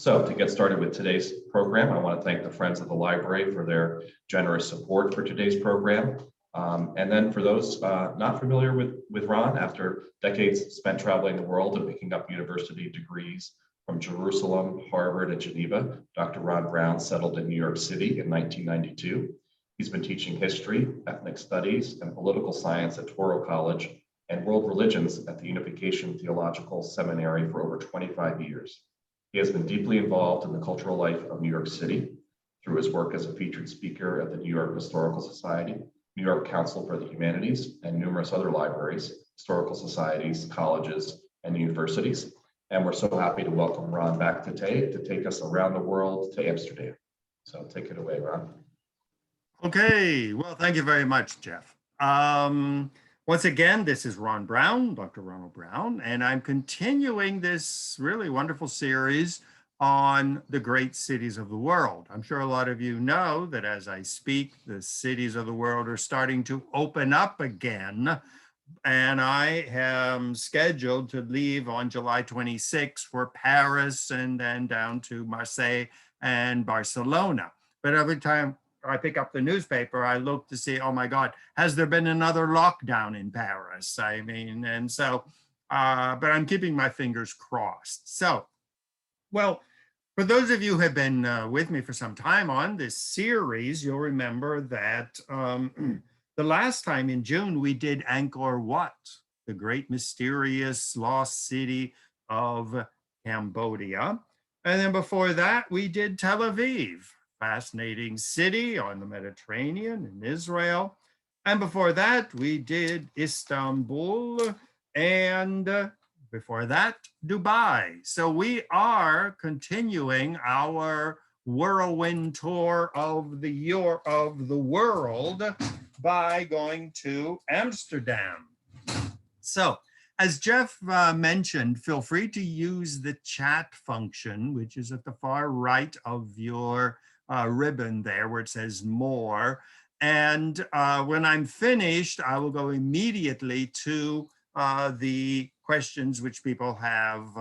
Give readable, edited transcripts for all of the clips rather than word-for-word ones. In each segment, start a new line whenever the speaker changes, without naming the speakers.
So to get started with today's program, I want to thank the Friends of the Library for their generous support for today's program. And then for those not familiar with Ron, after decades spent traveling the world and picking up university degrees from Jerusalem, Harvard, and Geneva, Dr. Ron Brown settled in New York City in 1992. He's been teaching history, ethnic studies, and political science at Touro College and world religions at the Unification Theological Seminary for over 25 years. He has been deeply involved in the cultural life of New York City through his work as a featured speaker at the New York Historical Society, New York Council for the Humanities, and numerous other libraries, historical societies, colleges, and universities. And we're so happy to welcome Ron back today to take us around the world to Amsterdam. So take it away, Ron.
Okay, well, thank you very much, Jeff. Once again, this is Ron Brown, Dr. Ronald Brown, and I'm continuing this really wonderful series on the great cities of the world. I'm sure a lot of you know that as I speak, the cities of the world are starting to open up again. And I am scheduled to leave on July 26 for Paris and then down to Marseille and Barcelona. But every time I pick up the newspaper, I look to see, oh my God, has there been another lockdown in Paris? I mean, and so, but I'm keeping my fingers crossed. So, well, for those of you who have been with me for some time on this series, you'll remember that the last time in June we did Angkor Wat, the great mysterious lost city of Cambodia. And then before that, we did Tel Aviv, fascinating city on the Mediterranean in Israel. And before that, we did Istanbul, and before that, Dubai. So we are continuing our whirlwind tour of the world by going to Amsterdam. So as Jeff mentioned, feel free to use the chat function, which is at the far right of your ribbon there where it says more. And when I'm finished, I will go immediately to the questions which people have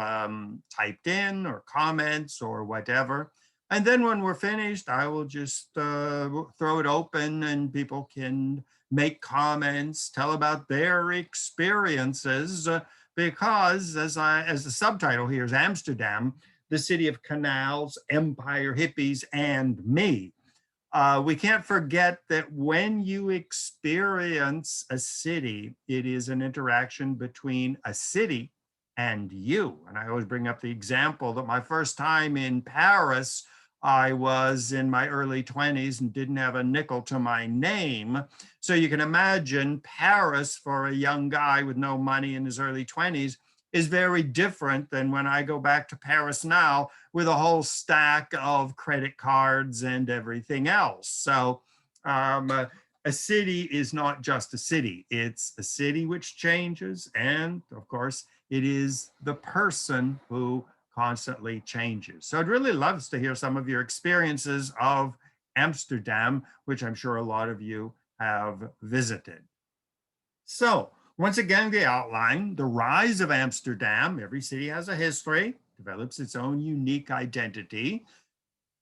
typed in or comments or whatever. And then when we're finished, I will just throw it open and people can make comments, tell about their experiences, because as the subtitle here is Amsterdam, the city of canals, empire, hippies, and me. We can't forget that when you experience a city, it is an interaction between a city and you. And I always bring up the example that my first time in Paris, I was in my early 20s and didn't have a nickel to my name. So you can imagine Paris for a young guy with no money in his early 20s is very different than when I go back to Paris now with a whole stack of credit cards and everything else. So a city is not just a city, it's a city which changes. And of course, it is the person who constantly changes. So I'd really love to hear some of your experiences of Amsterdam, which I'm sure a lot of you have visited. So once again, the outline, the rise of Amsterdam. Every city has a history, develops its own unique identity,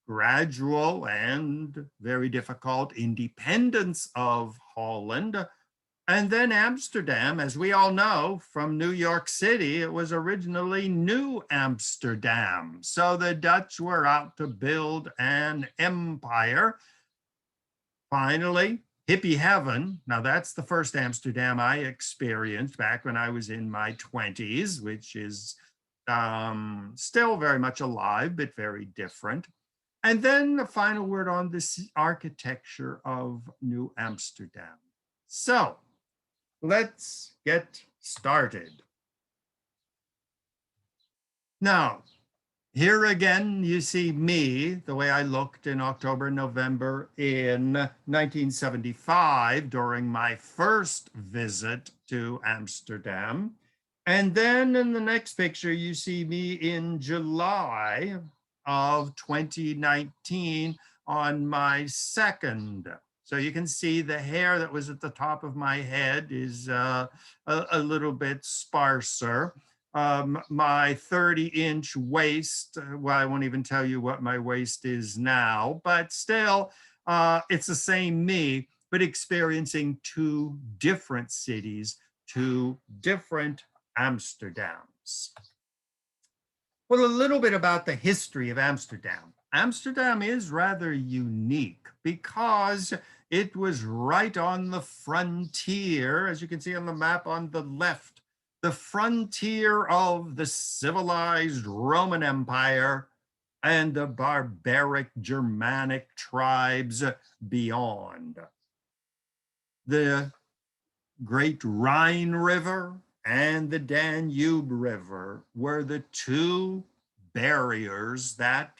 gradual and very difficult independence of Holland. And then Amsterdam, as we all know, from New York City, it was originally New Amsterdam. So the Dutch were out to build an empire. Finally, hippie heaven. Now that's the first Amsterdam I experienced back when I was in my 20s, which is still very much alive, but very different. And then the final word on this architecture of New Amsterdam. So let's get started. Now, here again, you see me, the way I looked in October, November in 1975 during my first visit to Amsterdam. And then in the next picture, you see me in July of 2019 on my second. So you can see the hair that was at the top of my head is a little bit sparser. my 30-inch waist. Well, I won't even tell you what my waist is now, but still, it's the same me, but experiencing two different cities, two different Amsterdams. Well, a little bit about the history of Amsterdam. Amsterdam is rather unique because it was right on the frontier, as you can see on the map on the left, the frontier of the civilized Roman Empire and the barbaric Germanic tribes beyond. The Great Rhine River and the Danube River were the two barriers that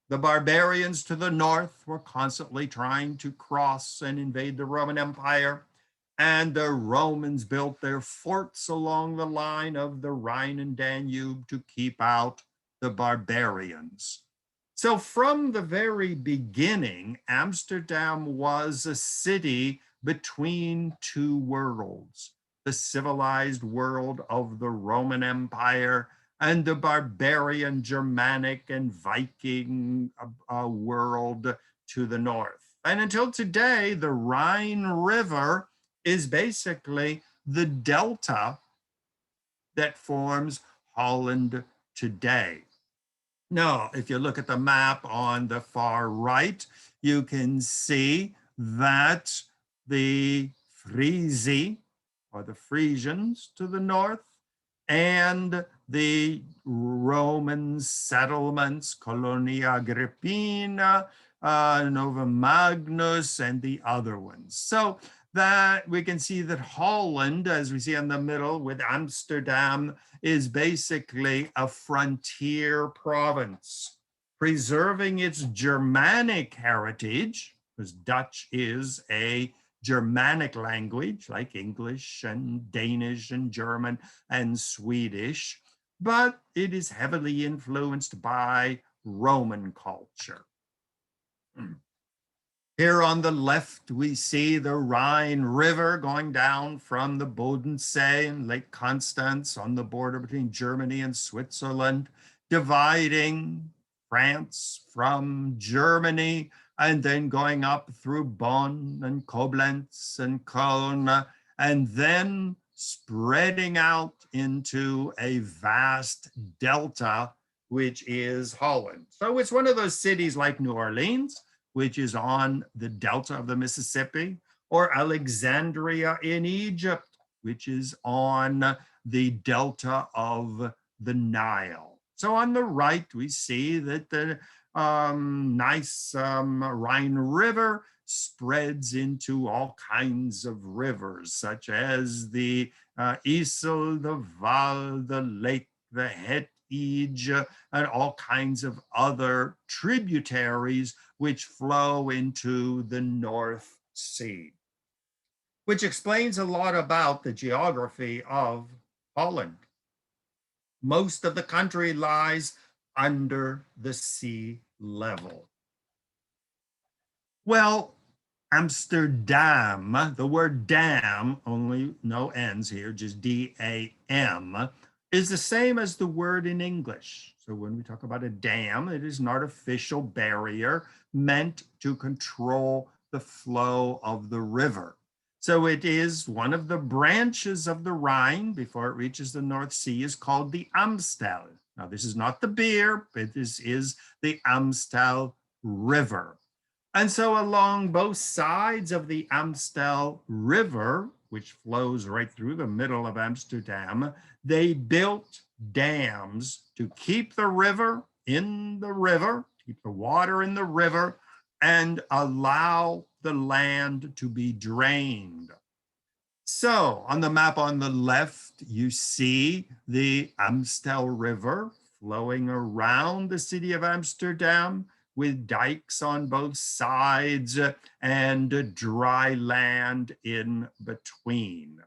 the barbarians to the north were constantly trying to cross and invade the Roman Empire. And the Romans built their forts along the line of the Rhine and Danube to keep out the barbarians. So from the very beginning, Amsterdam was a city between two worlds, the civilized world of the Roman Empire and the barbarian Germanic and Viking world to the north. And until today, the Rhine River is basically the delta that forms Holland today. Now, if you look at the map on the far right, you can see that the Frisi, or the Frisians to the north, and the Roman settlements, Colonia Agrippina, Nova Magnus, and the other ones. So that we can see that Holland, as we see in the middle with Amsterdam, is basically a frontier province, preserving its Germanic heritage, because Dutch is a Germanic language like English and Danish and German and Swedish, but it is heavily influenced by Roman culture. Here on the left, we see the Rhine River going down from the Bodensee and Lake Constance on the border between Germany and Switzerland, dividing France from Germany, and then going up through Bonn and Koblenz and Köln, and then spreading out into a vast delta, which is Holland. So it's one of those cities like New Orleans, which is on the delta of the Mississippi, or Alexandria in Egypt, which is on the delta of the Nile. So on the right, we see that the nice Rhine River spreads into all kinds of rivers, such as the Isel, the Val, the Lake, the Het-Ige, and all kinds of other tributaries which flow into the North Sea, which explains a lot about the geography of Holland. Most of the country lies under the sea level. Well, Amsterdam, the word dam, only no ends here, just D-A-M, is the same as the word in English. So when we talk about a dam, it is an artificial barrier meant to control the flow of the river. So it is one of the branches of the Rhine before it reaches the North Sea is called the Amstel. Now, this is not the beer, but this is the Amstel River. And so along both sides of the Amstel River, which flows right through the middle of Amsterdam, they built dams to keep the river in the river, keep the water in the river, and allow the land to be drained. So on the map on the left, you see the Amstel River flowing around the city of Amsterdam with dikes on both sides and dry land in between.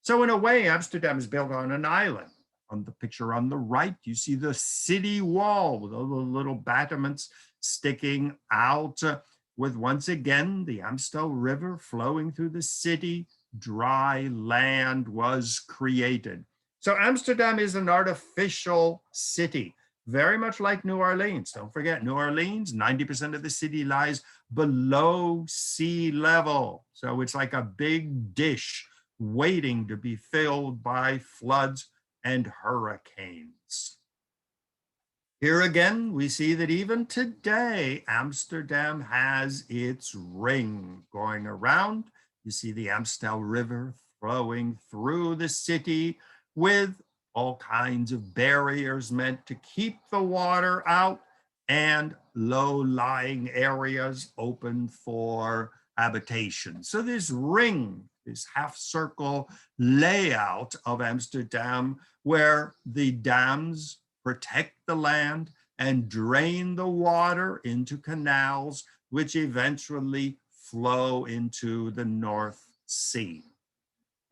So in a way, Amsterdam is built on an island. On the picture on the right, you see the city wall with all the little battlements sticking out, with once again the Amstel River flowing through the city. Dry land was created. So Amsterdam is an artificial city, very much like New Orleans. Don't forget, New Orleans, 90% of the city lies below sea level. So it's like a big dish waiting to be filled by floods and hurricanes. Here again, we see that even today, Amsterdam has its ring going around. You see the Amstel River flowing through the city with all kinds of barriers meant to keep the water out and low-lying areas open for habitation. So this ring, this half-circle layout of Amsterdam, where the dams protect the land and drain the water into canals, which eventually flow into the North Sea.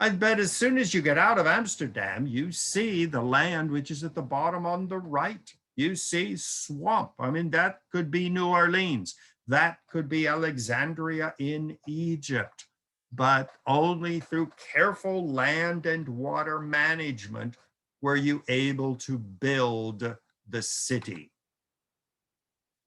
I bet as soon as you get out of Amsterdam, you see the land which is at the bottom on the right. You see swamp. I mean, that could be New Orleans. That could be Alexandria in Egypt. But only through careful land and water management were you able to build the city.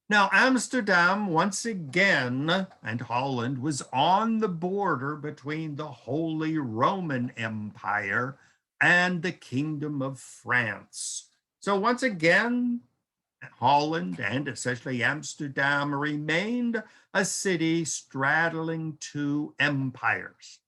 Now, Amsterdam, once again, and Holland, was on the border between the Holy Roman Empire and the Kingdom of France. So once again, Holland, and especially Amsterdam, remained a city straddling two empires.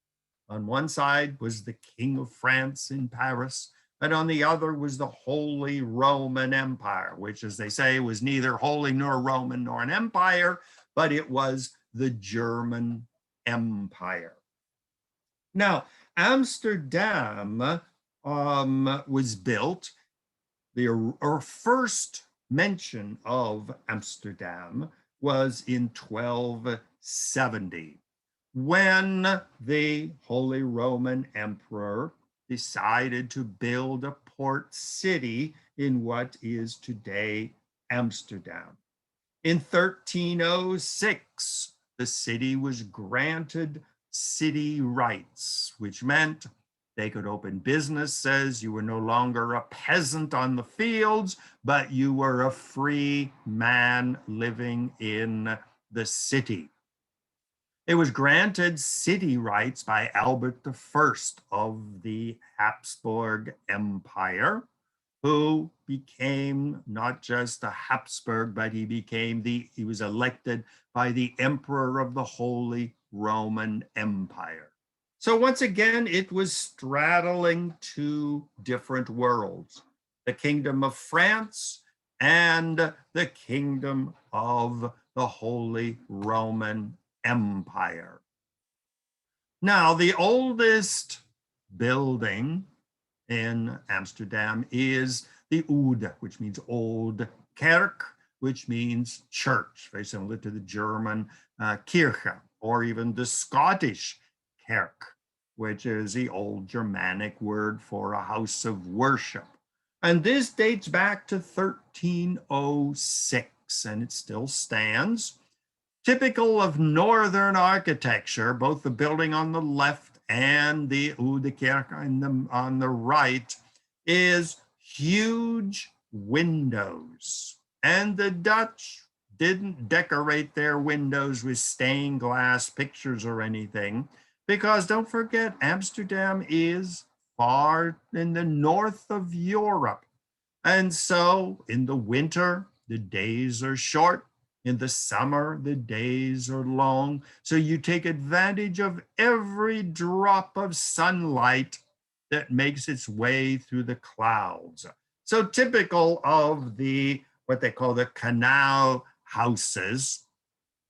On one side was the King of France in Paris, and on the other was the Holy Roman Empire, which, as they say, was neither holy nor Roman nor an empire, but it was the German Empire. Now, Amsterdam was built, the first mention of Amsterdam was in 1270, when the Holy Roman Emperor decided to build a port city in what is today Amsterdam. In 1306, the city was granted city rights, which meant they could open businesses. You were no longer a peasant on the fields, but you were a free man living in the city. It was granted city rights by Albert I of the Habsburg Empire, who became not just a Habsburg, but he was elected by the Emperor of the Holy Roman Empire. So once again, it was straddling two different worlds, the Kingdom of France and the Kingdom of the Holy Roman Empire. Now, the oldest building in Amsterdam is the Oude, which means old kerk, which means church, very similar to the German Kirche, or even the Scottish kerk, which is the old Germanic word for a house of worship. And this dates back to 1306, and it still stands. Typical of Northern architecture, both the building on the left and the Oude Kerk on the right, is huge windows. And the Dutch didn't decorate their windows with stained glass pictures or anything, because don't forget, Amsterdam is far in the north of Europe. And so in the winter, the days are short. In the summer, the days are long. So you take advantage of every drop of sunlight that makes its way through the clouds. So typical of what they call the canal houses,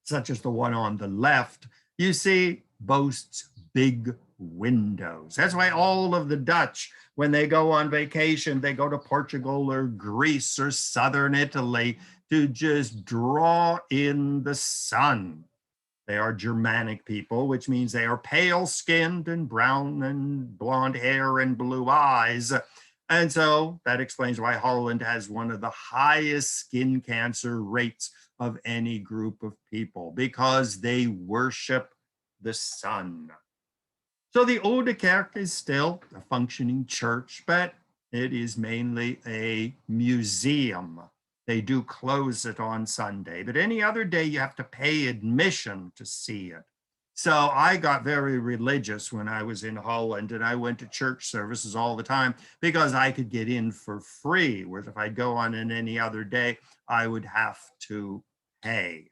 such as the one on the left, you see boasts big windows. That's why all of the Dutch, when they go on vacation, they go to Portugal or Greece or southern Italy to just draw in the sun. They are Germanic people, which means they are pale-skinned and brown and blonde hair and blue eyes. And so that explains why Holland has one of the highest skin cancer rates of any group of people, because they worship the sun. So the Oude Kerk is still a functioning church, but It is mainly a museum. They do close it on Sunday, but any other day you have to pay admission to see it. So I got very religious when I was in Holland, and I went to church services all the time because I could get in for free. Whereas if I go on in any other day, I would have to pay.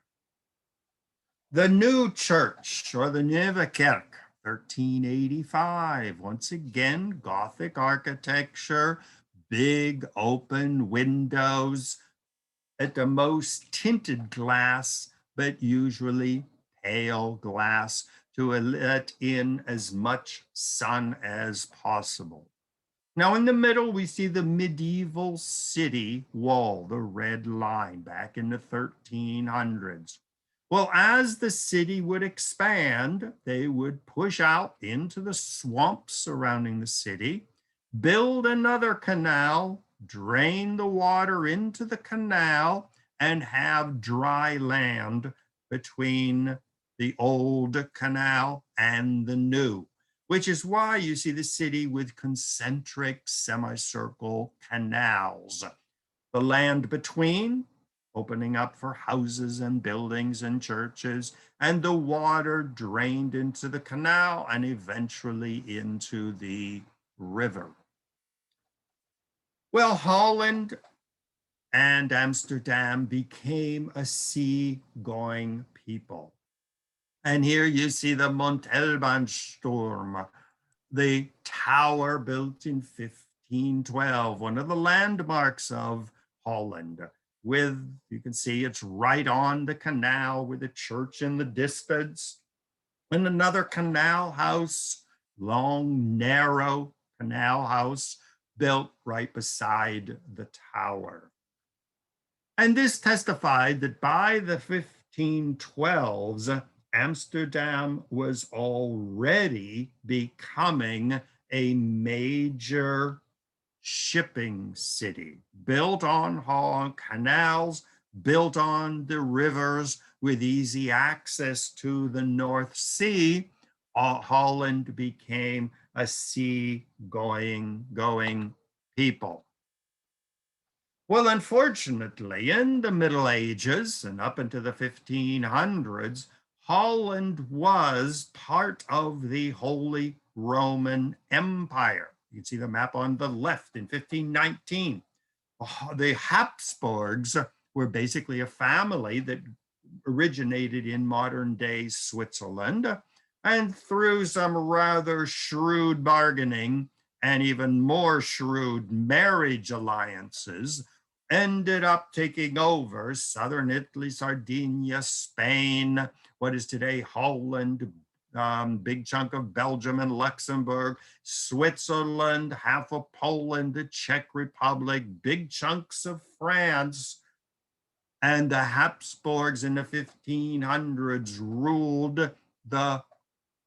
The new church, or the Nieuwe Kerk, 1385. Once again, Gothic architecture, big open windows, at the most tinted glass, but usually pale glass to let in as much sun as possible. Now in the middle, we see the medieval city wall, the red line back in the 1300s. Well, as the city would expand, they would push out into the swamps surrounding the city, build another canal, drain the water into the canal, and have dry land between the old canal and the new, which is why you see the city with concentric semicircle canals. The land between opening up for houses and buildings and churches, and the water drained into the canal and eventually into the river. Well, Holland and Amsterdam became a sea-going people. And here you see the Montelbansturm, the tower built in 1512, one of the landmarks of Holland. With, you can see it's right on the canal with a church in the distance. And another canal house, long, narrow canal house built right beside the tower. And this testified that by the 1512s, Amsterdam was already becoming a major shipping city, built on canals, built on the rivers with easy access to the North Sea. Holland became a sea-going people. Well, unfortunately, in the Middle Ages and up into the 1500s, Holland was part of the Holy Roman Empire. You can see the map on the left in 1519. The Habsburgs were basically a family that originated in modern day Switzerland, and through some rather shrewd bargaining and even more shrewd marriage alliances, ended up taking over southern Italy, Sardinia, Spain, what is today Holland, big chunk of Belgium and Luxembourg, Switzerland, half of Poland, the Czech Republic, big chunks of France. And the Habsburgs in the 1500s ruled the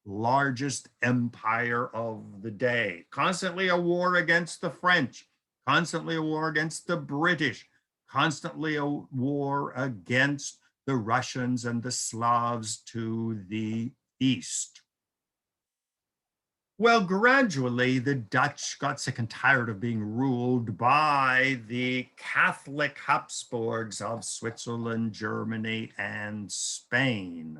largest empire of the day. Constantly a war against the French, constantly a war against the British, constantly a war against the Russians and the Slavs to the east. Well, gradually, the Dutch got sick and tired of being ruled by the Catholic Habsburgs of Switzerland, Germany, and Spain.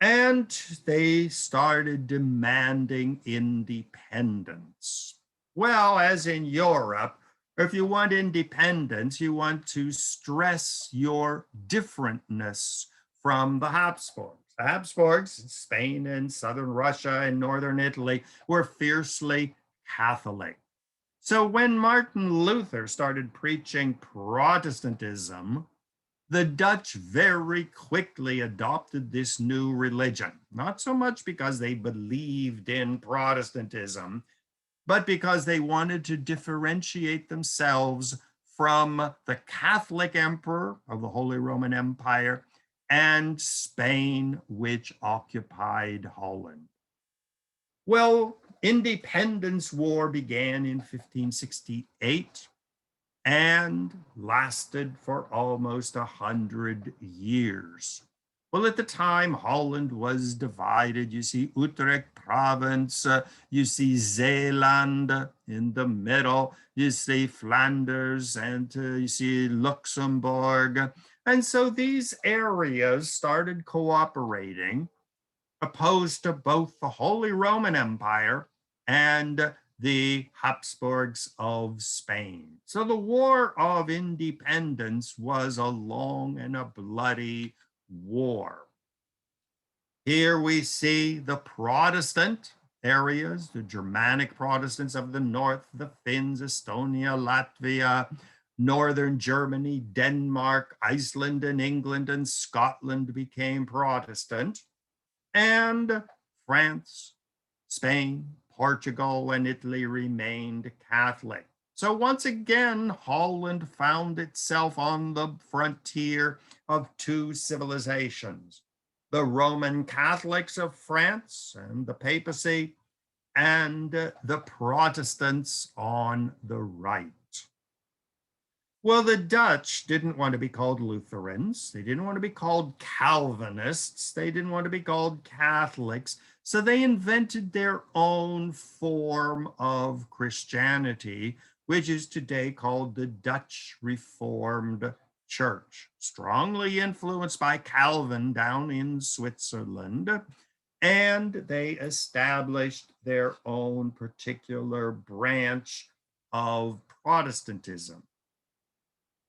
And they started demanding independence. Well, as in Europe, if you want independence, you want to stress your differentness from the Habsburgs. The Habsburgs, Spain and southern Russia and northern Italy, were fiercely Catholic. So when Martin Luther started preaching Protestantism, the Dutch very quickly adopted this new religion, not so much because they believed in Protestantism, but because they wanted to differentiate themselves from the Catholic emperor of the Holy Roman Empire and Spain, which occupied Holland. Well, Independence War began in 1568 and lasted for almost 100 years. Well, at the time, Holland was divided. You see Utrecht province, you see Zeeland in the middle, you see Flanders, and you see Luxembourg. And so these areas started cooperating, opposed to both the Holy Roman Empire and the Habsburgs of Spain. So the War of Independence was a long and a bloody war. Here we see the Protestant areas, the Germanic Protestants of the north, the Finns, Estonia, Latvia, northern Germany, Denmark, Iceland, and England, and Scotland became Protestant. And France, Spain, Portugal, and Italy remained Catholic. So once again, Holland found itself on the frontier of two civilizations, the Roman Catholics of France and the papacy, and the Protestants on the right. Well, the Dutch didn't want to be called Lutherans. They didn't want to be called Calvinists. They didn't want to be called Catholics. So they invented their own form of Christianity, which is today called the Dutch Reformed Church, strongly influenced by Calvin down in Switzerland. And they established their own particular branch of Protestantism.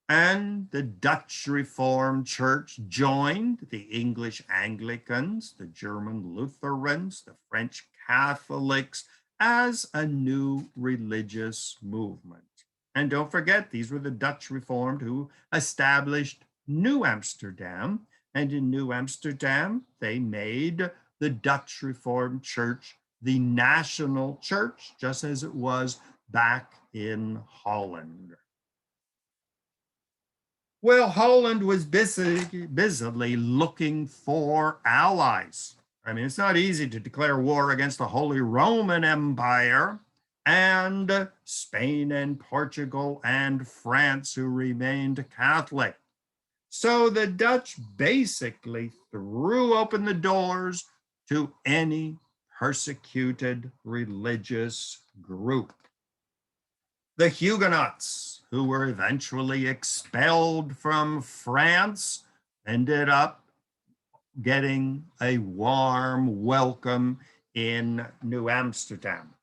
And the Dutch Reformed Church joined the English Anglicans, the German Lutherans, the French Catholics as a new religious movement. And don't forget, these were the Dutch Reformed who established New Amsterdam. And in New Amsterdam, they made the Dutch Reformed Church the national church, just as it was back in Holland. Well, Holland was busily looking for allies. I mean, it's not easy to declare war against the Holy Roman Empire and Spain and Portugal and France, who remained Catholic. So the Dutch basically threw open the doors to any persecuted religious group. The Huguenots, who were eventually expelled from France, ended up getting a warm welcome in New Amsterdam.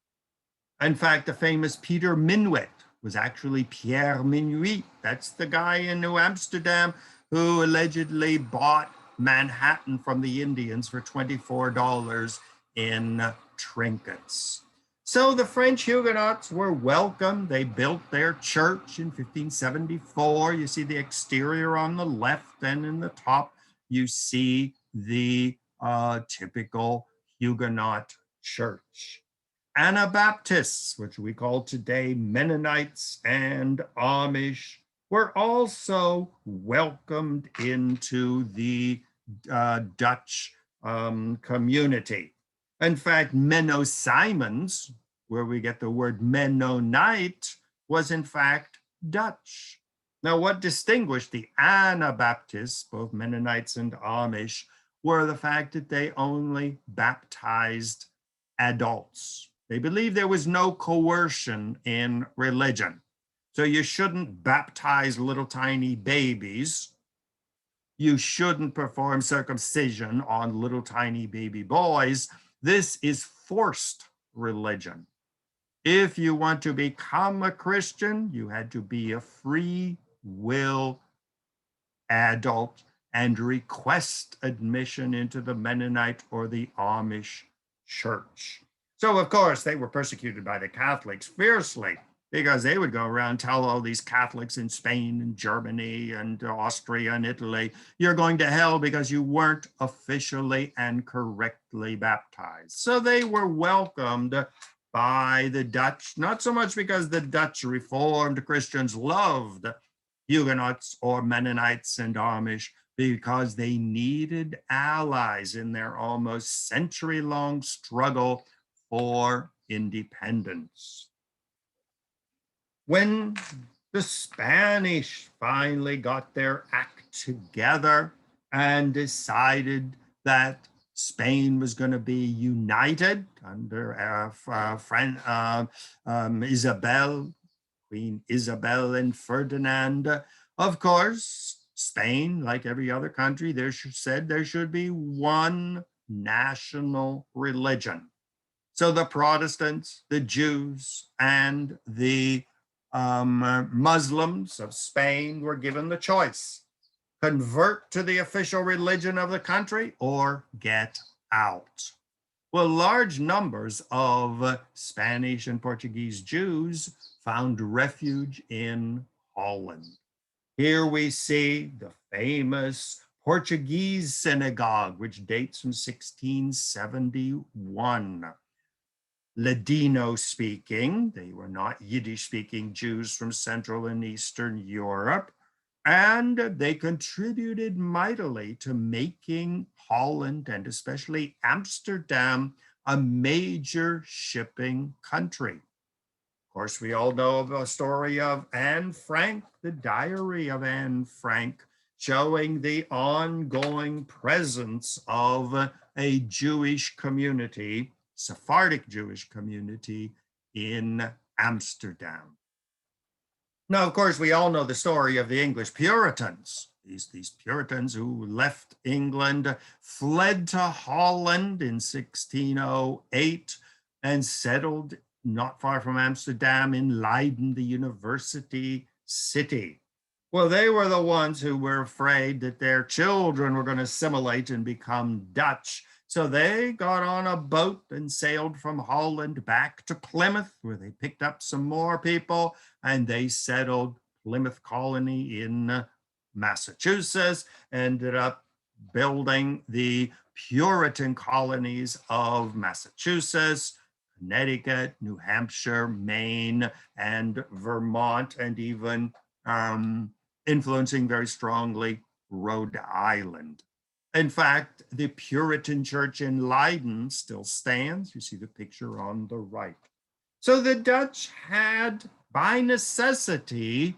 In fact, the famous Peter Minuit was actually Pierre Minuit. That's the guy in New Amsterdam who allegedly bought Manhattan from the Indians for $24 in trinkets. So the French Huguenots were welcome. They built their church in 1574. You see the exterior on the left, and in the top, you see the typical Huguenot church. Anabaptists, which we call today Mennonites and Amish, were also welcomed into the Dutch community. In fact, Menno Simons, where we get the word Mennonite, was in fact Dutch. Now, what distinguished the Anabaptists, both Mennonites and Amish, were the fact that they only baptized adults. They believed there was no coercion in religion. So you shouldn't baptize little tiny babies. You shouldn't perform circumcision on little tiny baby boys. This is forced religion. If you want to become a Christian, you had to be a free will adult and request admission into the Mennonite or the Amish church. So, of course, they were persecuted by the Catholics fiercely, because they would go around and tell all these Catholics in Spain and Germany and Austria and Italy, you're going to hell because you weren't officially and correctly baptized. So they were welcomed by the Dutch, not so much because the Dutch Reformed Christians loved Huguenots or Mennonites and Amish, because they needed allies in their almost century-long struggle for independence. When the Spanish finally got their act together and decided that Spain was going to be united under Isabel, Queen Isabel and Ferdinand. Of course, Spain, like every other country, said there should be one national religion. So the Protestants, the Jews, and the Muslims of Spain were given the choice: convert to the official religion of the country or get out. Well, large numbers of Spanish and Portuguese Jews found refuge in Holland. Here we see the famous Portuguese synagogue, which dates from 1671. Ladino speaking, they were not Yiddish speaking Jews from Central and Eastern Europe, and they contributed mightily to making Holland and especially Amsterdam a major shipping country. Of course, we all know the story of Anne Frank, the diary of Anne Frank, showing the ongoing presence of a Jewish community, Sephardic Jewish community in Amsterdam. Now, of course, we all know the story of the English Puritans. These Puritans who left England, fled to Holland in 1608 and settled not far from Amsterdam in Leiden, the university city. Well, they were the ones who were afraid that their children were going to assimilate and become Dutch. So they got on a boat and sailed from Holland back to Plymouth, where they picked up some more people, and they settled Plymouth Colony in Massachusetts, ended up building the Puritan colonies of Massachusetts, Connecticut, New Hampshire, Maine, and Vermont, and even influencing very strongly Rhode Island. In fact, the Puritan church in Leiden still stands. You see the picture on the right. So the Dutch had, by necessity,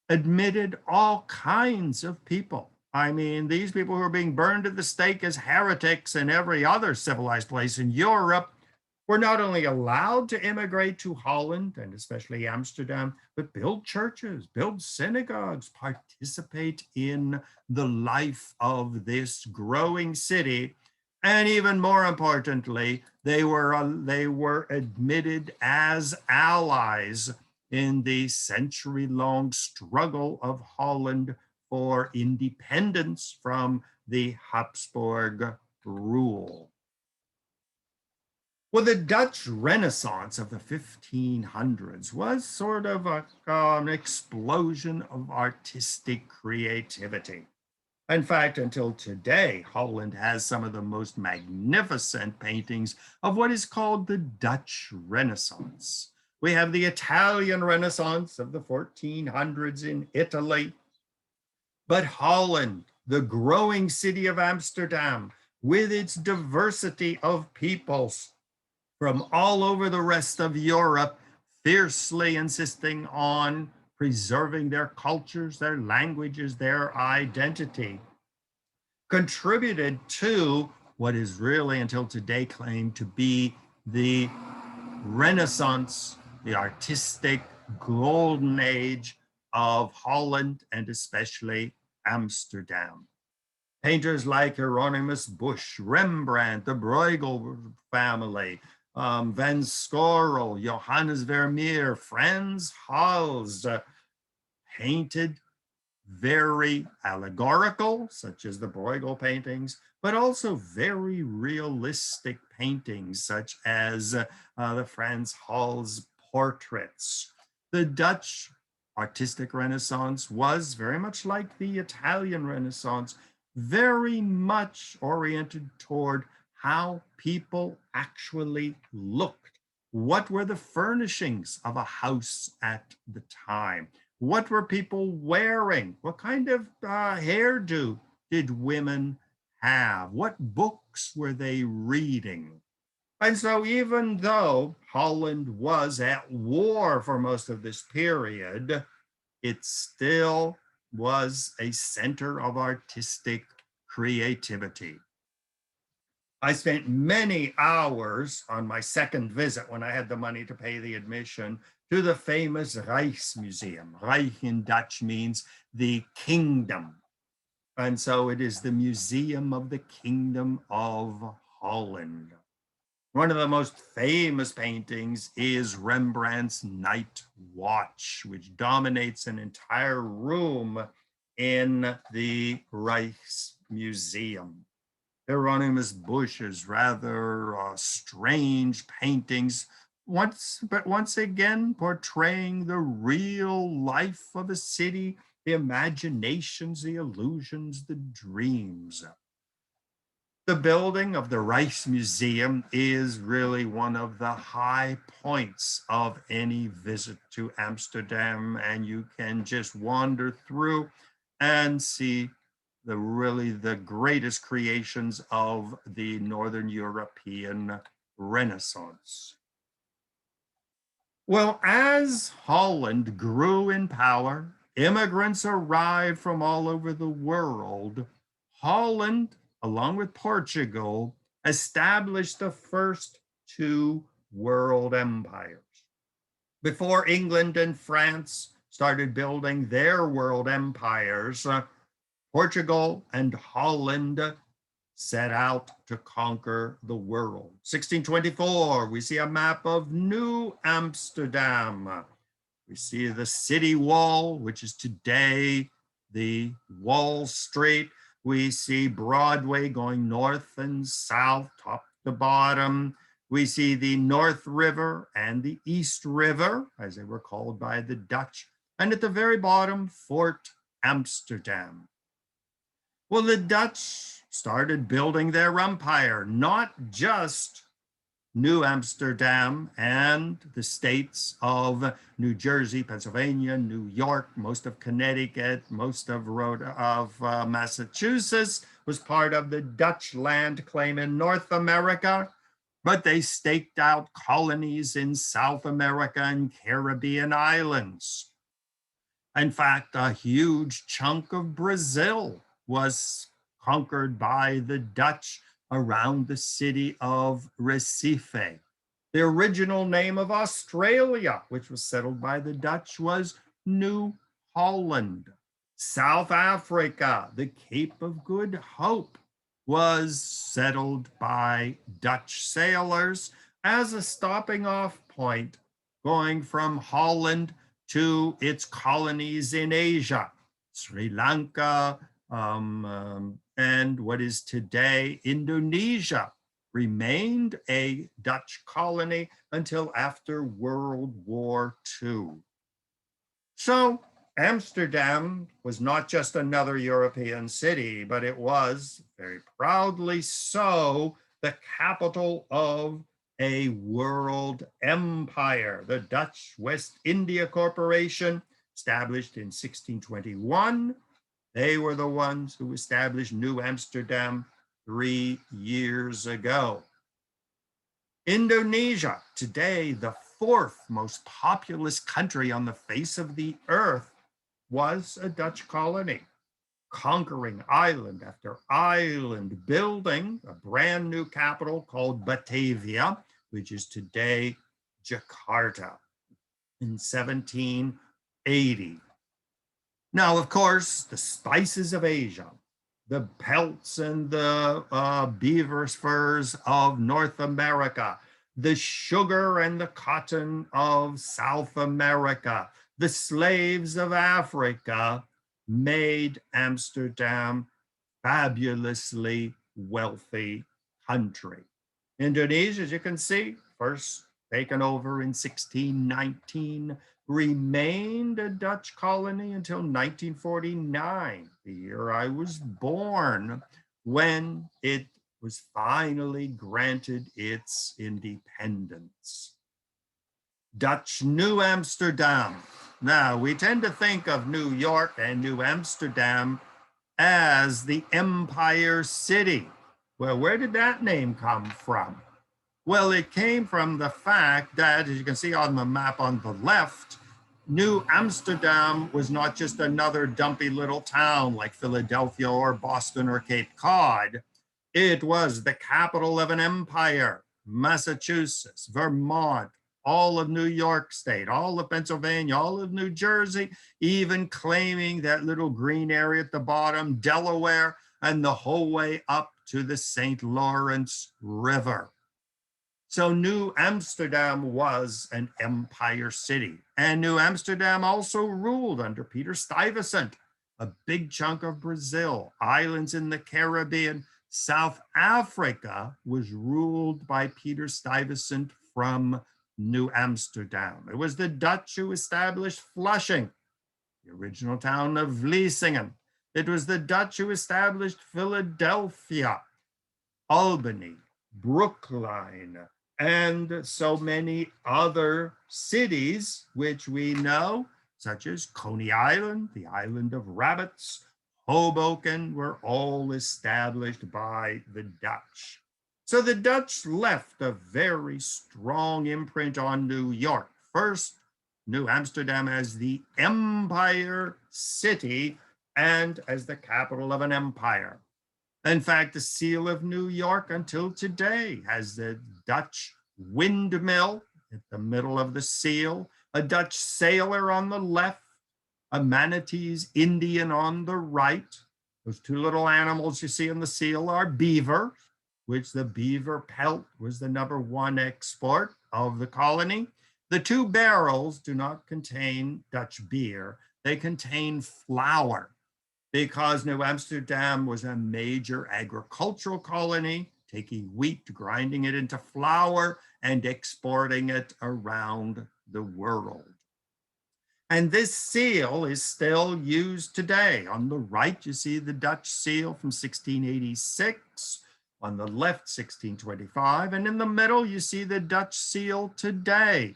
admitted all kinds of people. I mean, these people who were being burned at the stake as heretics in every other civilized place in Europe were not only allowed to immigrate to Holland and especially Amsterdam, but build churches, build synagogues, participate in the life of this growing city. And even more importantly, they were admitted as allies in the century-long struggle of Holland for independence from the Habsburg rule. Well, the Dutch Renaissance of the 1500s was sort of an explosion of artistic creativity. In fact, until today, Holland has some of the most magnificent paintings of what is called the Dutch Renaissance. We have the Italian Renaissance of the 1400s in Italy. But Holland, the growing city of Amsterdam, with its diversity of peoples from all over the rest of Europe, fiercely insisting on preserving their cultures, their languages, their identity, contributed to what is really until today claimed to be the Renaissance, the artistic golden age of Holland and especially Amsterdam. Painters like Hieronymus Bosch, Rembrandt, the Bruegel family, Van Scorel, Johannes Vermeer, Frans Hals, painted very allegorical, such as the Bruegel paintings, but also very realistic paintings, such as the Frans Hals portraits. The Dutch artistic Renaissance was very much like the Italian Renaissance, very much oriented toward how people actually looked. What were the furnishings of a house at the time? What were people wearing? What kind of hairdo did women have? What books were they reading? And so even though Holland was at war for most of this period, it still was a center of artistic creativity. I spent many hours on my second visit when I had the money to pay the admission to the famous Rijksmuseum. Reich in Dutch means the kingdom. And so it is the Museum of the Kingdom of Holland. One of the most famous paintings is Rembrandt's Night Watch, which dominates an entire room in the Rijksmuseum. Hieronymus Bosch's rather strange paintings, but once again portraying the real life of a city, the imaginations, the illusions, the dreams. The building of the Rijksmuseum is really one of the high points of any visit to Amsterdam, and you can just wander through and see the greatest creations of the Northern European Renaissance. Well, as Holland grew in power, immigrants arrived from all over the world. Holland, along with Portugal, established the first two world empires. Before England and France started building their world empires, Portugal and Holland set out to conquer the world. 1624, we see a map of New Amsterdam. We see the city wall, which is today the Wall Street. We see Broadway going north and south, top to bottom. We see the North River and the East River, as they were called by the Dutch. And at the very bottom, Fort Amsterdam. Well, the Dutch started building their empire, not just New Amsterdam and the states of New Jersey, Pennsylvania, New York, most of Connecticut, most of Massachusetts was part of the Dutch land claim in North America, but they staked out colonies in South America and Caribbean islands. In fact, a huge chunk of Brazil was conquered by the Dutch around the city of Recife. The original name of Australia, which was settled by the Dutch, was New Holland. South Africa, the Cape of Good Hope, was settled by Dutch sailors as a stopping off point going from Holland to its colonies in Asia, Sri Lanka, and what is today Indonesia remained a Dutch colony until after World War II. So Amsterdam was not just another European city, but it was, very proudly so, the capital of a world empire. The Dutch West India Corporation, established in 1621, they were the ones who established New Amsterdam 3 years ago. Indonesia, today the fourth most populous country on the face of the earth, was a Dutch colony, conquering island after island, building a brand new capital called Batavia, which is today Jakarta, in 1780. Now, of course, the spices of Asia, the pelts and the beaver's furs of North America, the sugar and the cotton of South America, the slaves of Africa made Amsterdam fabulously wealthy country. Indonesia, as you can see, first taken over in 1619, remained a Dutch colony until 1949, the year I was born, when it was finally granted its independence. Dutch New Amsterdam. Now, we tend to think of New York and New Amsterdam as the Empire City. Well, where did that name come from? Well, it came from the fact that, as you can see on the map on the left, New Amsterdam was not just another dumpy little town like Philadelphia or Boston or Cape Cod. It was the capital of an empire. Massachusetts, Vermont, all of New York State, all of Pennsylvania, all of New Jersey, even claiming that little green area at the bottom, Delaware, and the whole way up to the St. Lawrence River. So New Amsterdam was an empire city. And New Amsterdam also ruled under Peter Stuyvesant, a big chunk of Brazil, islands in the Caribbean. South Africa was ruled by Peter Stuyvesant from New Amsterdam. It was the Dutch who established Flushing, the original town of Vlissingen. It was the Dutch who established Philadelphia, Albany, Brookline, and so many other cities which we know, such as Coney Island, the island of rabbits, Hoboken, were all established by the Dutch. So the Dutch left a very strong imprint on New York. First, New Amsterdam as the empire city and as the capital of an empire. In fact, the seal of New York until today has the Dutch windmill at the middle of the seal, a Dutch sailor on the left, a manatee's Indian on the right. Those two little animals you see in the seal are beaver, which the beaver pelt was the #1 export of the colony. The two barrels do not contain Dutch beer. They contain flour, because New Amsterdam was a major agricultural colony, taking wheat, grinding it into flour, and exporting it around the world. And this seal is still used today. On the right, you see the Dutch seal from 1686. On the left, 1625. And in the middle, you see the Dutch seal today,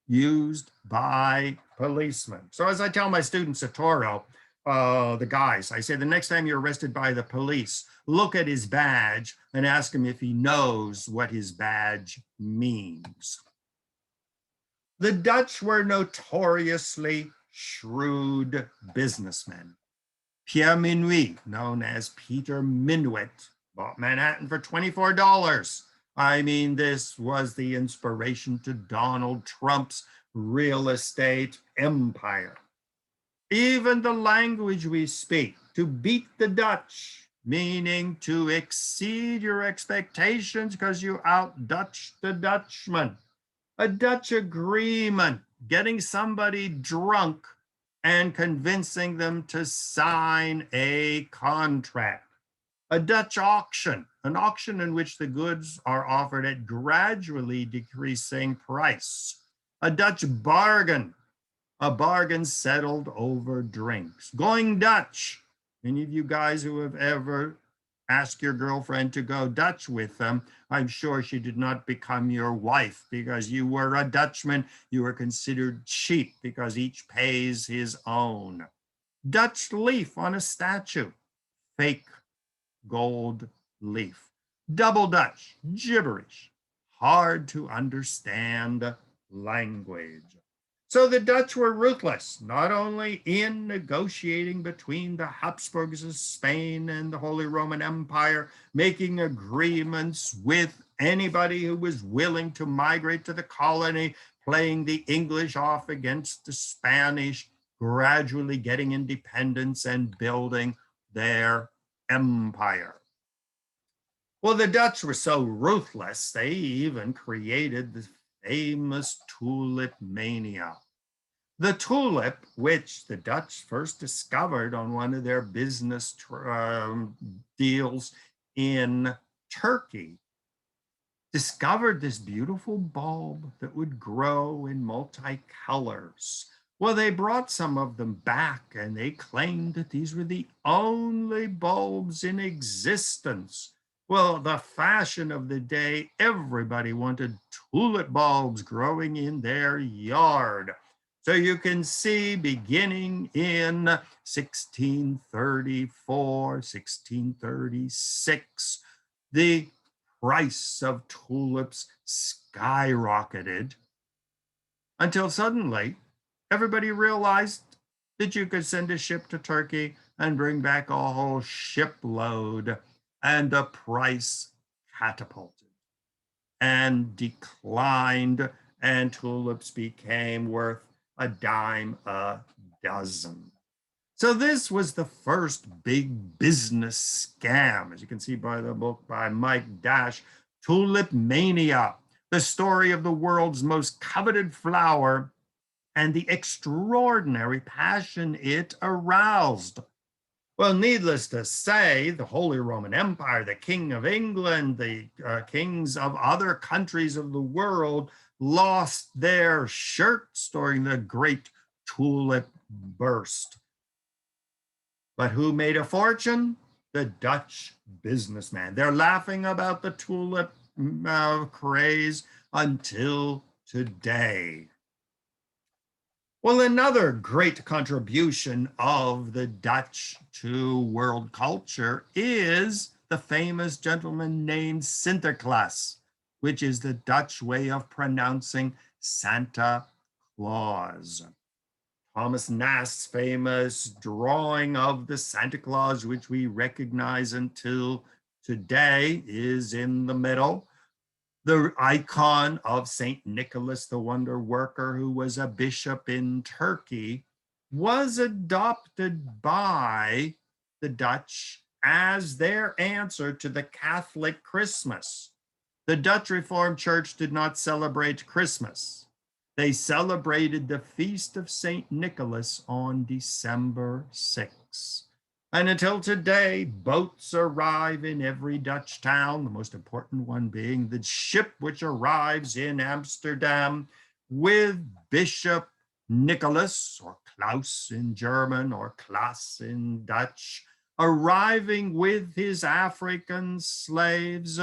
used by policemen. So as I tell my students at Toro, the guys, I say, the next time you're arrested by the police, look at his badge and ask him if he knows what his badge means. The Dutch were notoriously shrewd businessmen. Pierre Minuit, known as Peter Minuit, bought Manhattan for $24. I mean, this was the inspiration to Donald Trump's real estate empire. Even the language we speak, to beat the Dutch, meaning to exceed your expectations because you out-Dutch the Dutchman. A Dutch agreement, getting somebody drunk and convincing them to sign a contract. A Dutch auction, an auction in which the goods are offered at gradually decreasing price. A Dutch bargain, a bargain settled over drinks. Going Dutch. Any of you guys who have ever asked your girlfriend to go Dutch with them, I'm sure she did not become your wife because you were a Dutchman. You were considered cheap because each pays his own. Dutch leaf on a statue, fake gold leaf. Double Dutch, gibberish, hard to understand language. So the Dutch were ruthless, not only in negotiating between the Habsburgs of Spain and the Holy Roman Empire, making agreements with anybody who was willing to migrate to the colony, playing the English off against the Spanish, gradually getting independence and building their empire. Well, the Dutch were so ruthless, they even created the famous tulip mania. The tulip, which the Dutch first discovered on one of their business deals in Turkey, discovered this beautiful bulb that would grow in multicolors. Well, they brought some of them back and they claimed that these were the only bulbs in existence. Well, the fashion of the day, everybody wanted tulip bulbs growing in their yard. So you can see beginning in 1634, 1636, the price of tulips skyrocketed until suddenly everybody realized that you could send a ship to Turkey and bring back a whole shipload, and the price catapulted and declined, and tulips became worth a dime a dozen. So this was the first big business scam, as you can see by the book by Mike Dash, Tulip Mania, the story of the world's most coveted flower and the extraordinary passion it aroused. Well, needless to say, the Holy Roman Empire, the King of England, the kings of other countries of the world lost their shirts during the Great Tulip Burst. But who made a fortune? The Dutch businessman. They're laughing about the tulip craze until today. Well, another great contribution of the Dutch to world culture is the famous gentleman named Sinterklaas, which is the Dutch way of pronouncing Santa Claus. Thomas Nast's famous drawing of the Santa Claus, which we recognize until today, is in the middle. The icon of St. Nicholas, the wonder worker, who was a bishop in Turkey, was adopted by the Dutch as their answer to the Catholic Christmas. The Dutch Reformed Church did not celebrate Christmas. They celebrated the feast of St. Nicholas on December 6th. And until today, boats arrive in every Dutch town, the most important one being the ship which arrives in Amsterdam with Bishop Nicholas, or Klaus in German, or Klaas in Dutch, arriving with his African slaves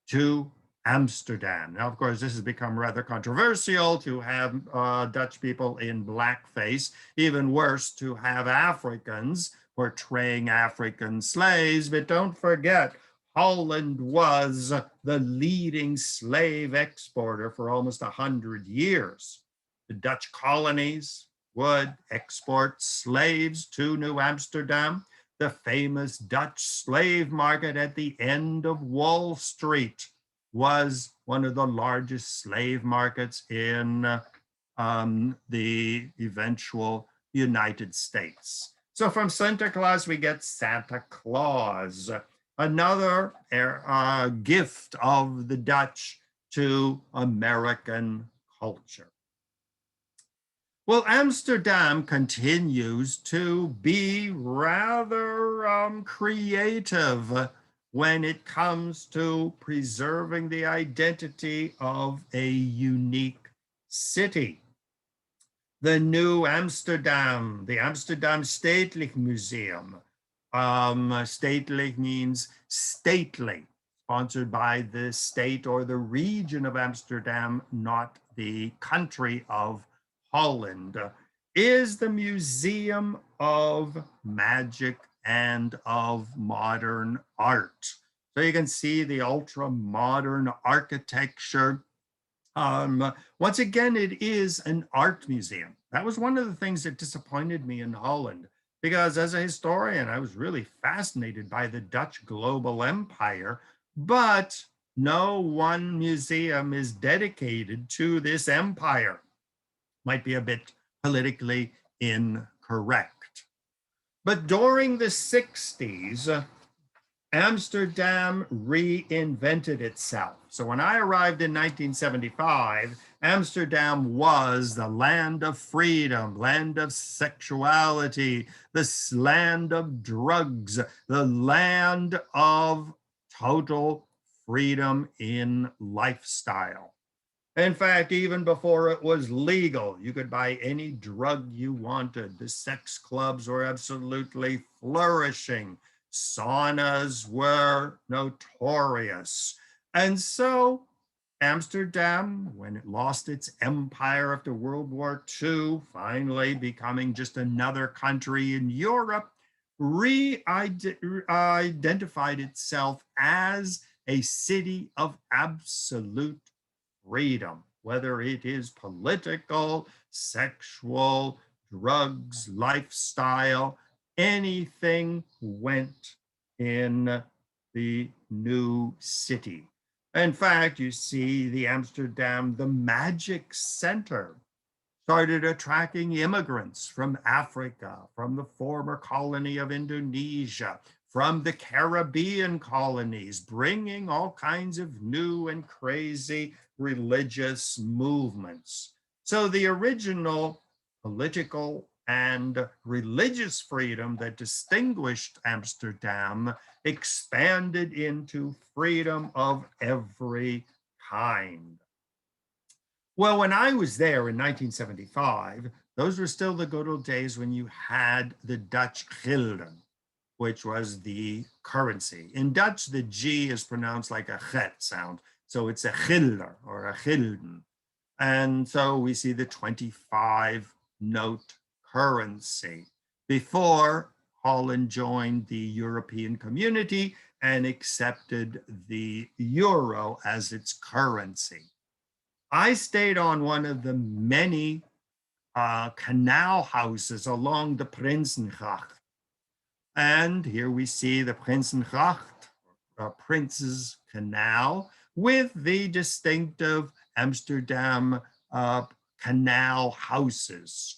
to Amsterdam. Now, of course, this has become rather controversial to have Dutch people in blackface, even worse to have Africans portraying African slaves. But don't forget, Holland was the leading slave exporter for almost 100 years. The Dutch colonies would export slaves to New Amsterdam. The famous Dutch slave market at the end of Wall Street was one of the largest slave markets in the eventual United States. So from Santa Claus, we get Santa Claus, another gift of the Dutch to American culture. Well, Amsterdam continues to be rather creative when it comes to preserving the identity of a unique city. The New Amsterdam, the Amsterdam Stedelijk Museum. Stedelijk means stately, sponsored by the state or the region of Amsterdam, not the country of Holland, is the Museum of Magic and of Modern Art. So you can see the ultra modern architecture. Once again, it is an art museum. That was one of the things that disappointed me in Holland, because as a historian, I was really fascinated by the Dutch global empire, but no one museum is dedicated to this empire. Might be a bit politically incorrect. But during the 60s, Amsterdam reinvented itself. So when I arrived in 1975, Amsterdam was the land of freedom, land of sexuality, the land of drugs, the land of total freedom in lifestyle. In fact, even before it was legal, you could buy any drug you wanted. The sex clubs were absolutely flourishing. Saunas were notorious. And so Amsterdam, when it lost its empire after World War II, finally becoming just another country in Europe, re-identified itself as a city of absolute freedom. whether it is political, sexual, drugs, lifestyle, anything went in the new city. In fact, you see the Amsterdam, the magic center, started attracting immigrants from Africa, from the former colony of Indonesia, from the Caribbean colonies, bringing all kinds of new and crazy religious movements. So the original political and religious freedom that distinguished Amsterdam expanded into freedom of every kind. Well, when I was there in 1975, those were still the good old days when you had the Dutch gulden, which was the currency. In Dutch, the G is pronounced like a het sound. So it's a gilder or a gulden. And so we see the 25 note currency before Holland joined the European community and accepted the euro as its currency. I stayed on one of the many canal houses along the Prinsengracht. And here we see the Prinsengracht, Prince's Canal, with the distinctive Amsterdam canal houses.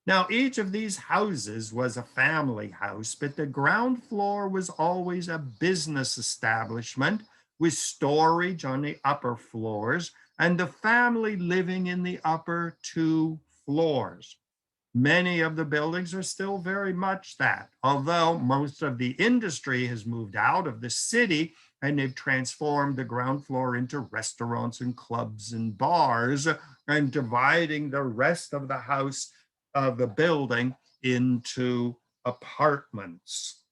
Now, each of these houses was a family house, but the ground floor was always a business establishment with storage on the upper floors and the family living in the upper two floors. Many of the buildings are still very much that, although most of the industry has moved out of the city and they've transformed the ground floor into restaurants and clubs and bars and dividing the rest of the house of the building into apartments.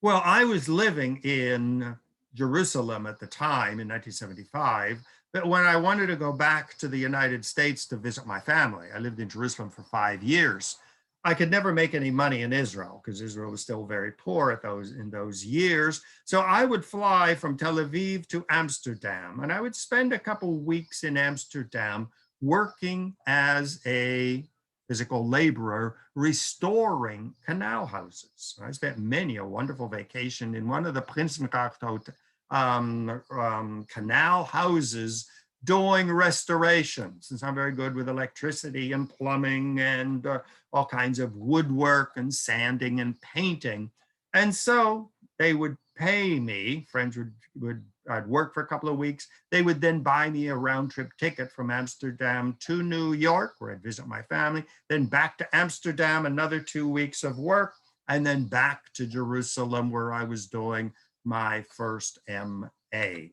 Well, I was living in Jerusalem at the time in 1975, but when I wanted to go back to the United States to visit my family, I lived in Jerusalem for 5 years. I could never make any money in Israel because Israel was still very poor in those years. So I would fly from Tel Aviv to Amsterdam, and I would spend a couple weeks in Amsterdam working as a physical laborer restoring canal houses. I spent many a wonderful vacation in one of the Prinsengracht canal houses doing restoration, since I'm very good with electricity and plumbing and all kinds of woodwork and sanding and painting. And so they would pay me, friends I'd work for a couple of weeks. They would then buy me a round trip ticket from Amsterdam to New York, where I'd visit my family, then back to Amsterdam, another 2 weeks of work, and then back to Jerusalem, where I was doing my first MA.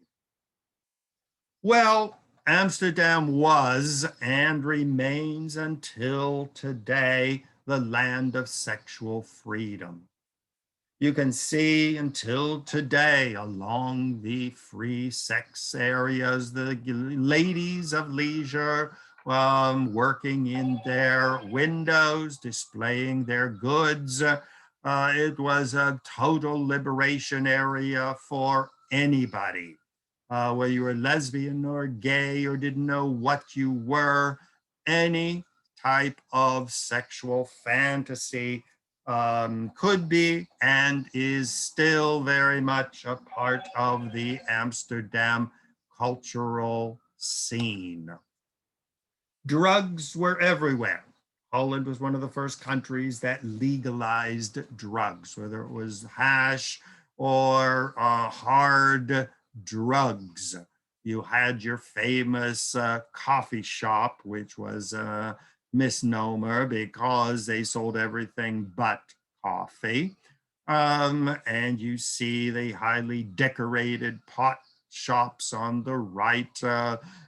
Well, Amsterdam was and remains until today the land of sexual freedom. You can see until today along the free sex areas, the ladies of leisure working in their windows, displaying their goods. It was a total liberation area for anybody, whether you were lesbian or gay or didn't know what you were. Any type of sexual fantasy could be and is still very much a part of the Amsterdam cultural scene. Drugs were everywhere. Holland was one of the first countries that legalized drugs, whether it was hash or hard drugs. You had your famous coffee shop, which was misnomer because they sold everything but coffee. And you see the highly decorated pot shops on the right.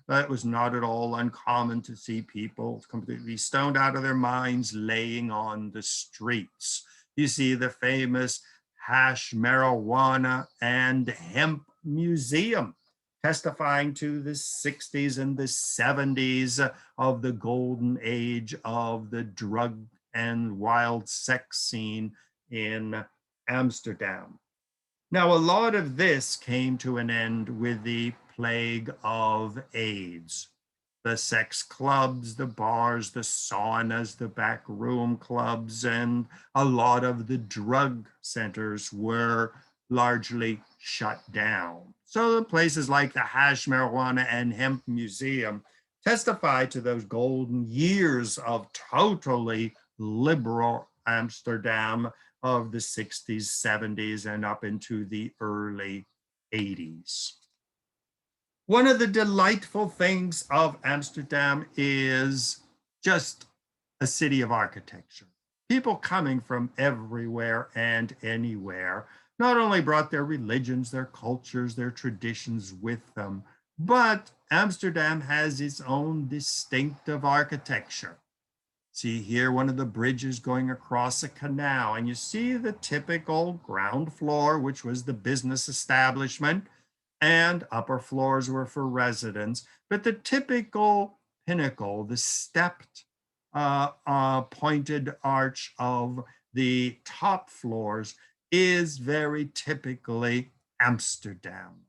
It was not at all uncommon to see people completely stoned out of their minds laying on the streets. You see the famous hash, marijuana, and hemp museum, testifying to the 60s and the 70s of the golden age of the drug and wild sex scene in Amsterdam. Now, a lot of this came to an end with the plague of AIDS. the sex clubs, the bars, the saunas, the backroom clubs, and a lot of the drug centers were largely shut down. So places like the Hash, Marijuana, and Hemp Museum testify to those golden years of totally liberal Amsterdam of the 60s, 70s, and up into the early 80s. One of the delightful things of Amsterdam is just a city of architecture. People coming from everywhere and anywhere not only brought their religions, their cultures, their traditions with them, but Amsterdam has its own distinctive architecture. See here one of the bridges going across a canal, and you see the typical ground floor, which was the business establishment, and upper floors were for residents. But the typical pinnacle, the stepped pointed arch of the top floors is very typically Amsterdam.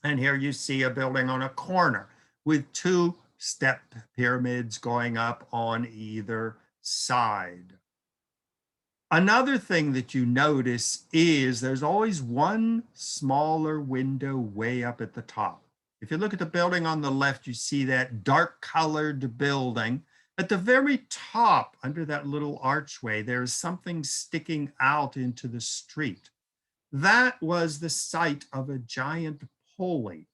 And here you see a building on a corner with two step pyramids going up on either side. Another thing that you notice is there's always one smaller window way up at the top. If you look at the building on the left, you see that dark colored building. At the very top, under that little archway, there's something sticking out into the street. That was the site of a giant pulley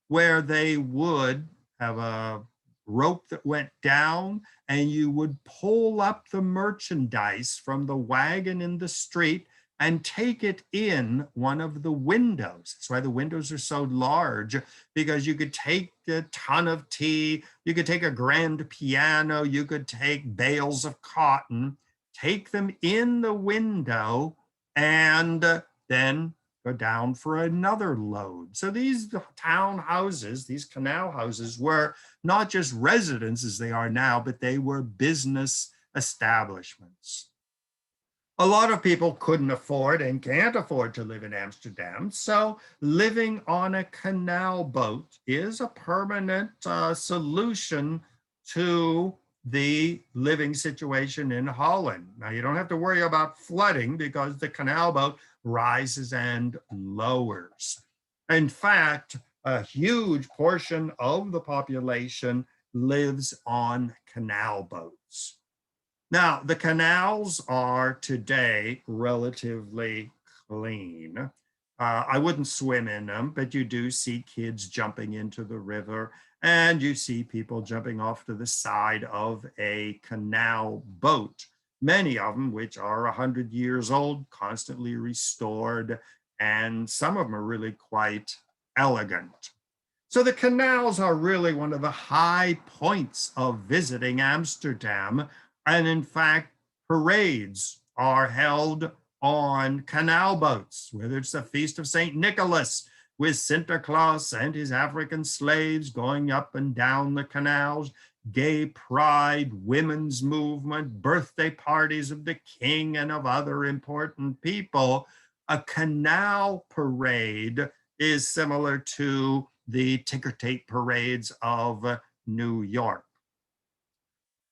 where they would have a rope that went down and you would pull up the merchandise from the wagon in the street and take it in one of the windows. That's why the windows are so large, because you could take a ton of tea, you could take a grand piano, you could take bales of cotton, take them in the window, and then go down for another load. So these town houses, these canal houses, were not just residences they are now, but they were business establishments. A lot of people couldn't afford and can't afford to live in Amsterdam, so living on a canal boat is a permanent solution to the living situation in Holland. Now, you don't have to worry about flooding because the canal boat rises and lowers. In fact, a huge portion of the population lives on canal boats. Now, the canals are today relatively clean. I wouldn't swim in them, but you do see kids jumping into the river, and you see people jumping off to the side of a canal boat, many of them which are 100 years old, constantly restored, and some of them are really quite elegant. So the canals are really one of the high points of visiting Amsterdam. And in fact, parades are held on canal boats, whether it's the Feast of St. Nicholas with Sinterklaas and his African slaves going up and down the canals, gay pride, women's movement, birthday parties of the king and of other important people. A canal parade is similar to the ticker tape parades of New York.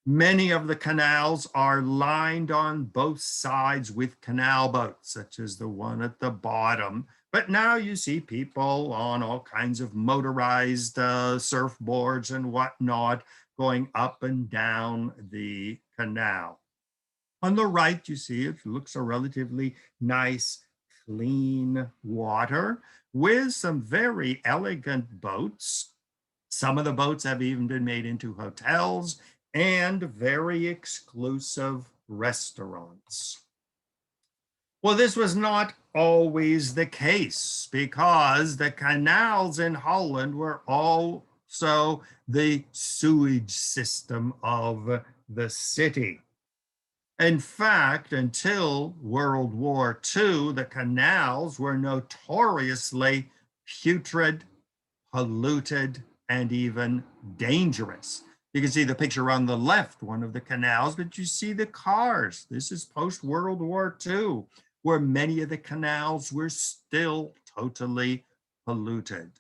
Many of the canals are lined on both sides with canal boats, such as the one at the bottom. But now you see people on all kinds of motorized surfboards and whatnot going up and down the canal. On the right, you see it looks a relatively nice, clean water with some very elegant boats. Some of the boats have even been made into hotels and very exclusive restaurants. Well, this was not always the case because the canals in Holland were also the sewage system of the city. In fact, until World War II, the canals were notoriously putrid, polluted, and even dangerous. You can see the picture on the left, one of the canals, but you see the cars. This is post-World War II, where many of the canals were still totally polluted.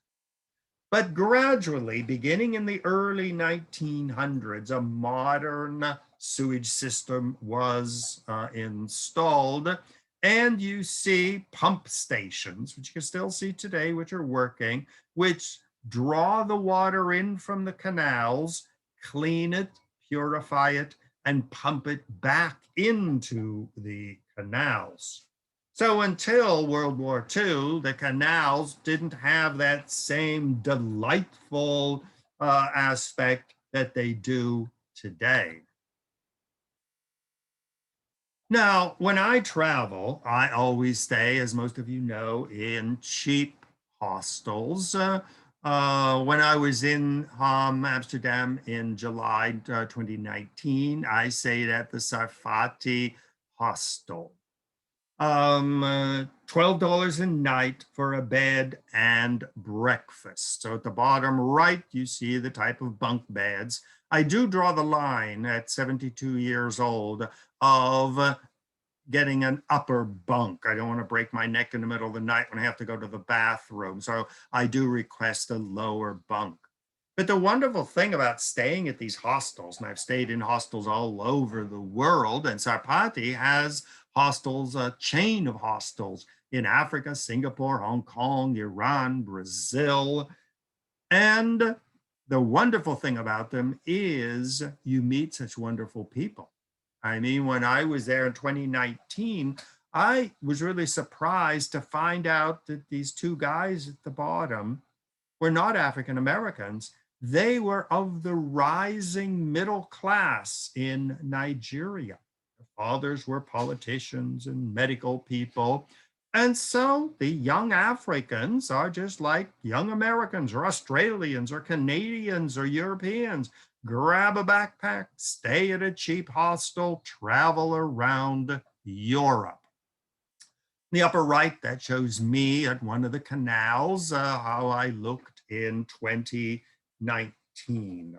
But gradually, beginning in the early 1900s, a modern sewage system was installed. And you see pump stations, which you can still see today, which are working, which draw the water in from the canals, clean it, purify it, and pump it back into the canals. So until World War II, the canals didn't have that same delightful aspect that they do today. Now, when I travel, I always stay, as most of you know, in cheap hostels. When I was in Amsterdam in July 2019, I stayed at the Sarfati Hostel. $12 a night for a bed and breakfast. So at the bottom right, you see the type of bunk beds. I do draw the line at 72 years old of getting an upper bunk. I don't want to break my neck in the middle of the night when I have to go to the bathroom. So I do request a lower bunk. But the wonderful thing about staying at these hostels, and I've stayed in hostels all over the world, and Sarpati has hostels, a chain of hostels in Africa, Singapore, Hong Kong, Iran, Brazil. And the wonderful thing about them is you meet such wonderful people. I mean, when I was there in 2019, I was really surprised to find out that these two guys at the bottom were not African Americans. They were of the rising middle class in Nigeria. Their fathers were politicians and medical people. And so the young Africans are just like young Americans or Australians or Canadians or Europeans. Grab a backpack, stay at a cheap hostel, travel around Europe. In the upper right, that shows me at one of the canals, how I looked in 2019.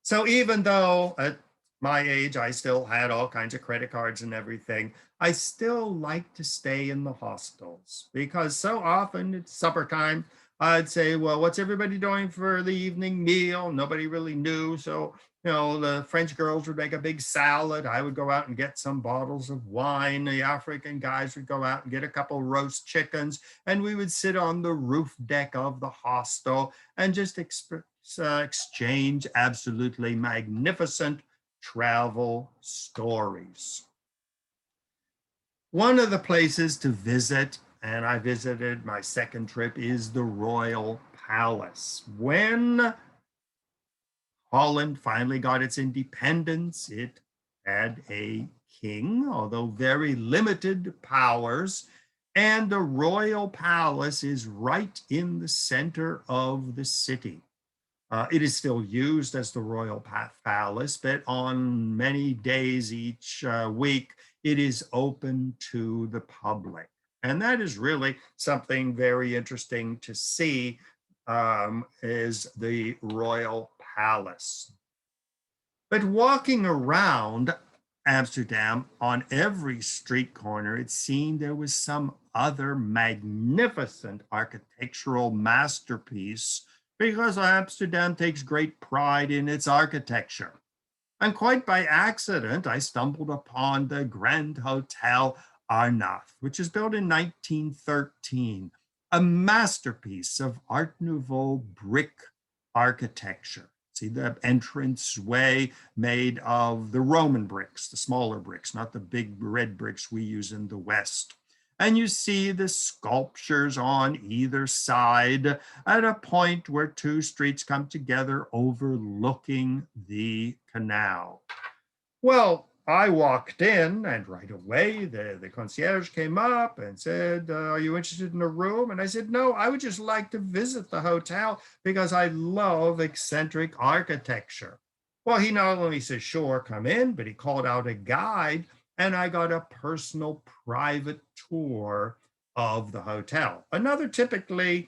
So even though at my age, I still had all kinds of credit cards and everything, I still like to stay in the hostels because so often it's supper time. I'd say, well, what's everybody doing for the evening meal? Nobody really knew. So, the French girls would make a big salad. I would go out and get some bottles of wine. The African guys would go out and get a couple roast chickens. And we would sit on the roof deck of the hostel and just exchange absolutely magnificent travel stories. One of the places to visit, and I visited my second trip, is the Royal Palace. When Holland finally got its independence, it had a king, although very limited powers, and the Royal Palace is right in the center of the city. It is still used as the Royal Palace, but on many days each week, it is open to the public. And that is really something very interesting to see, is the Royal Palace. But walking around Amsterdam, on every street corner, it seemed there was some other magnificent architectural masterpiece because Amsterdam takes great pride in its architecture. And quite by accident, I stumbled upon the Grand Hotel Arnath, which is built in 1913, a masterpiece of Art Nouveau brick architecture. See the entranceway made of the Roman bricks, the smaller bricks, not the big red bricks we use in the West. And you see the sculptures on either side at a point where two streets come together overlooking the canal. Well, I walked in and right away the concierge came up and said, are you interested in a room? And I said, no, I would just like to visit the hotel because I love eccentric architecture. Well, he not only said, sure, come in, but he called out a guide and I got a personal private tour of the hotel. Another typically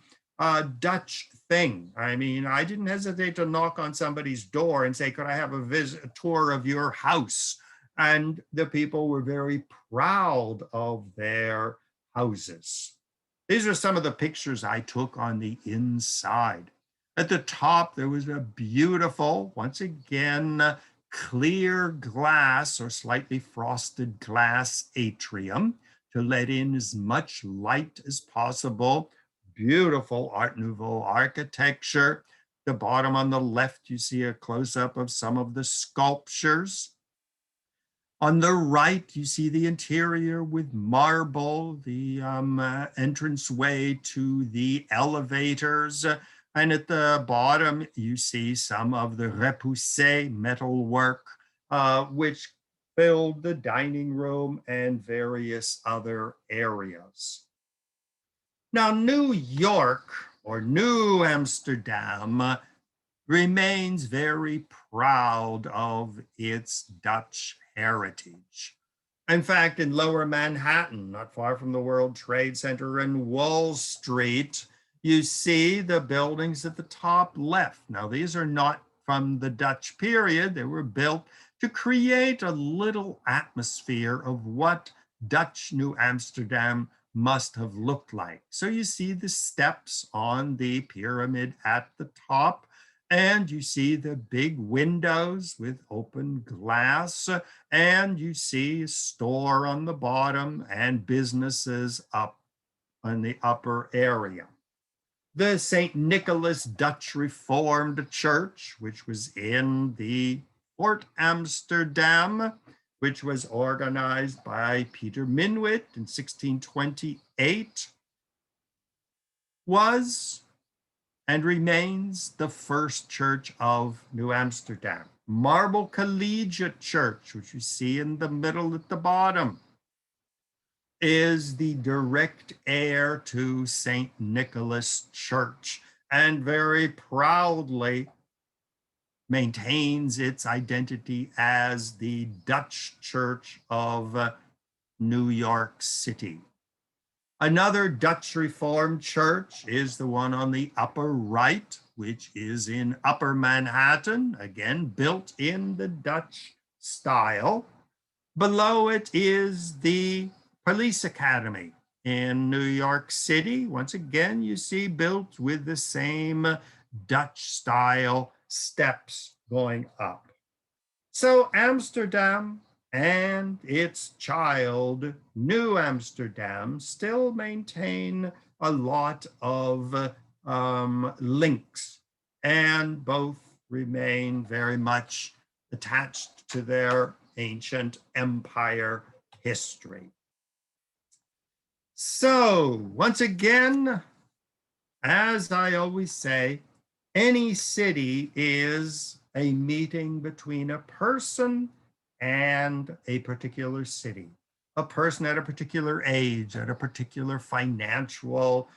Dutch thing. I mean, I didn't hesitate to knock on somebody's door and say, could I have a tour of your house? And the people were very proud of their houses. These are some of the pictures I took on the inside. At the top, there was a beautiful, once again, clear glass or slightly frosted glass atrium to let in as much light as possible. Beautiful Art Nouveau architecture. The bottom on the left, you see a close-up of some of the sculptures. On the right, you see the interior with marble, the entranceway to the elevators. And at the bottom, you see some of the repoussé metalwork, which filled the dining room and various other areas. Now, New York or New Amsterdam remains very proud of its Dutch heritage. In fact, in Lower Manhattan, not far from the World Trade Center and Wall Street, you see the buildings at the top left. Now, these are not from the Dutch period. They were built to create a little atmosphere of what Dutch New Amsterdam must have looked like. So you see the steps on the pyramid at the top, and you see the big windows with open glass, and you see a store on the bottom and businesses up in the upper area. The St. Nicholas Dutch Reformed Church, which was in the Fort Amsterdam, which was organized by Peter Minuit in 1628, was and remains the first church of New Amsterdam. Marble Collegiate Church, which you see in the middle at the bottom, is the direct heir to St. Nicholas Church and very proudly maintains its identity as the Dutch Church of New York City. Another Dutch Reformed church is the one on the upper right, which is in Upper Manhattan, again, built in the Dutch style. Below it is the Police Academy in New York City. Once again, you see built with the same Dutch style steps going up. So Amsterdam and its child, New Amsterdam, still maintain a lot of links, and both remain very much attached to their ancient empire history. So once again, as I always say, any city is a meeting between a person and a particular city, a person at a particular age, at a particular financial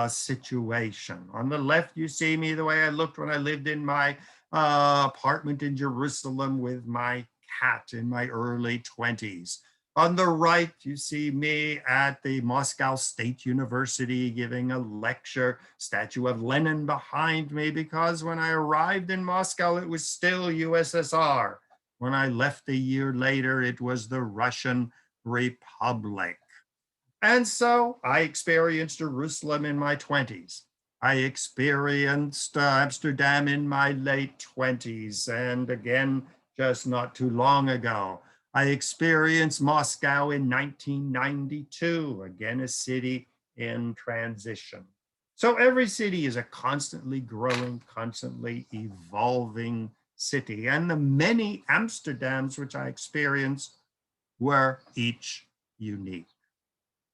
situation. On the left, you see me the way I looked when I lived in my apartment in Jerusalem with my cat in my early 20s. On the right, you see me at the Moscow State University giving a lecture, statue of Lenin behind me, because when I arrived in Moscow, it was still USSR. When I left a year later, it was the Russian Republic. And so I experienced Jerusalem in my 20s. I experienced Amsterdam in my late 20s, and again, just not too long ago. I experienced Moscow in 1992, again, a city in transition. So every city is a constantly growing, constantly evolving city. And the many Amsterdams which I experienced were each unique.